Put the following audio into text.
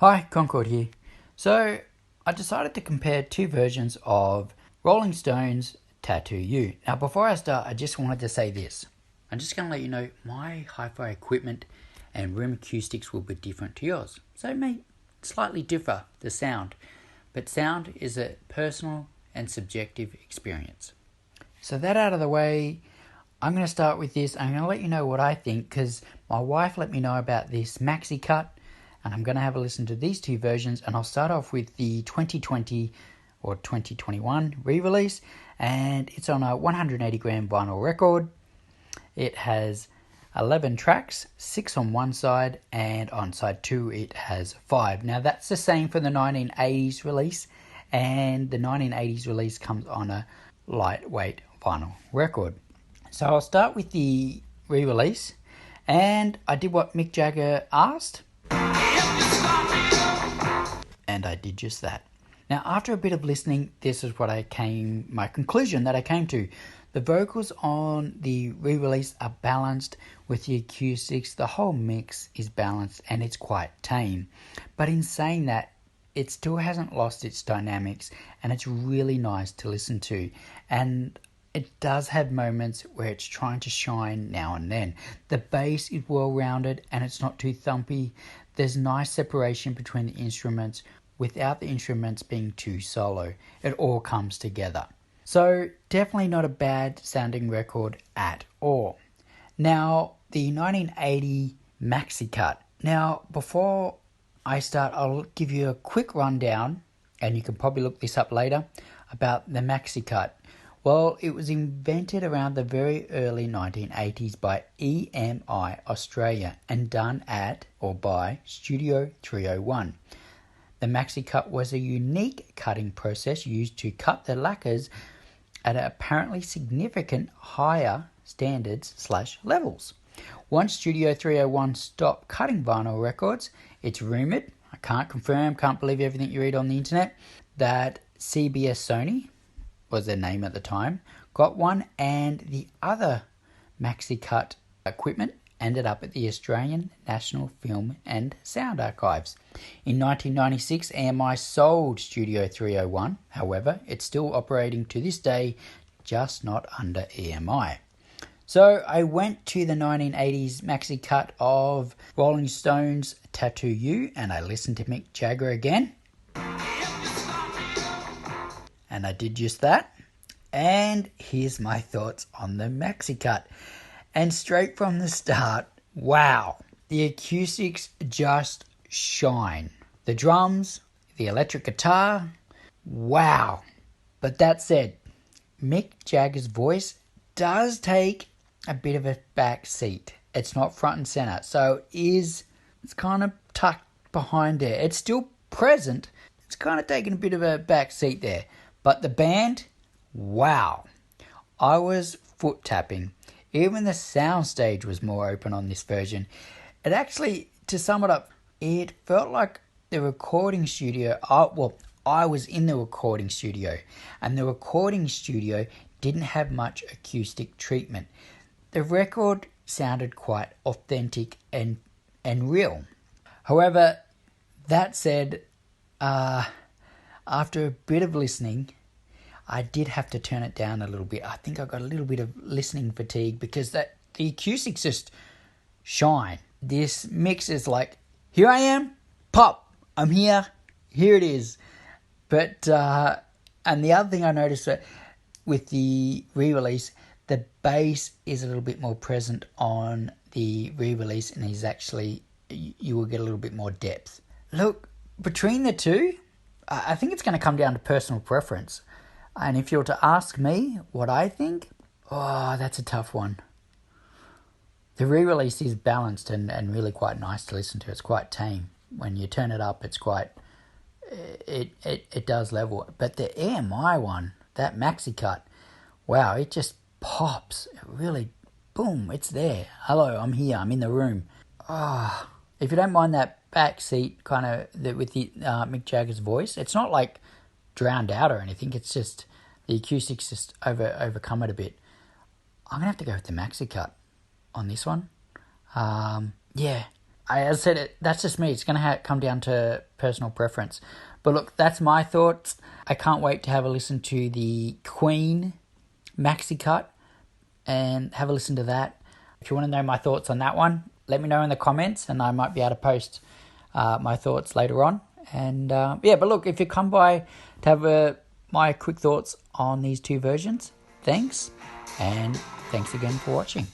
Hi, Concord here. So, I decided to compare two versions of Rolling Stones' Tattoo You. Now, before I start, I just wanted to say this. I'm just going to let you know my hi-fi equipment and room acoustics will be different to yours. So it may slightly differ, the sound. But sound is a personal and subjective experience. So that out of the way, I'm going to start with this. I'm going to let you know what I think because my wife let me know about this maxi cut. And I'm going to have a listen to these two versions, and I'll start off with the 2020 or 2021 re-release, and it's on a 180 gram vinyl record. It has 11 tracks, 6 on one side, and on side 2 it has 5. Now that's the same for the 1980s release, and the 1980s release comes on a lightweight vinyl record. So I'll start with the re-release, and I did what Mick Jagger asked. And I did just that. Now, after a bit of listening, this is my conclusion that I came to. The vocals on the re-release are balanced with the acoustics. The whole mix is balanced and it's quite tame. But in saying that, it still hasn't lost its dynamics and it's really nice to listen to. And it does have moments where it's trying to shine now and then. The bass is well-rounded and it's not too thumpy. There's nice separation between the instruments without the instruments being too solo. It all comes together. So definitely not a bad sounding record at all. Now, the 1980 maxi cut. Now, before I start, I'll give you a quick rundown, and you can probably look this up later, about the maxi cut. Well, it was invented around the very early 1980s by EMI Australia and done at or by Studio 301. The maxi cut was a unique cutting process used to cut the lacquers at apparently significant higher standards/levels. Once Studio 301 stopped cutting vinyl records, it's rumoured, I can't confirm, can't believe everything you read on the internet, that CBS Sony was their name at the time, got one, and the other maxi cut equipment ended up at the Australian National Film and Sound Archives. In 1996, EMI sold Studio 301. However, it's still operating to this day, just not under EMI. So I went to the 1980s maxi cut of Rolling Stones' Tattoo You, and I listened to Mick Jagger again. And I did just that. And here's my thoughts on the maxi cut. And straight from the start, wow, the acoustics just shine. The drums, the electric guitar, wow. But that said, Mick Jagger's voice does take a bit of a back seat. It's not front and center, so it's kind of tucked behind there. It's still present. It's kind of taking a bit of a back seat there. But the band, wow. I was foot tapping. Even the soundstage was more open on this version. It actually, to sum it up, it felt like the recording studio. I was in the recording studio, and the recording studio didn't have much acoustic treatment. The record sounded quite authentic and real. However, that said, after a bit of listening, I did have to turn it down a little bit. I think I got a little bit of listening fatigue because the acoustics just shine. This mix is like, here I am, pop, I'm here it is. But, and the other thing I noticed with the re-release, the bass is a little bit more present on the re-release and is actually, you will get a little bit more depth. Look, between the two, I think it's going to come down to personal preference. And if you were to ask me what I think, that's a tough one. The re-release is balanced and really quite nice to listen to. It's quite tame. When you turn it up, it's quite, it does level. But the EMI one, that maxi cut, wow, it just pops. It really, boom, it's there. Hello, I'm here, I'm in the room. If you don't mind that back seat kind of with the Mick Jagger's voice, it's not like drowned out or anything. It's just the acoustics just overcome it a bit. I'm gonna have to go with the maxi cut on this one. I as I said, that's just me. It's going to come down to personal preference. But look, that's my thoughts. I can't wait to have a listen to the Queen maxi cut and have a listen to that. If you want to know my thoughts on that one, let me know in the comments, and I might be able to post my thoughts later on. And but look, if you come by to have my quick thoughts on these two versions, thanks, and thanks again for watching.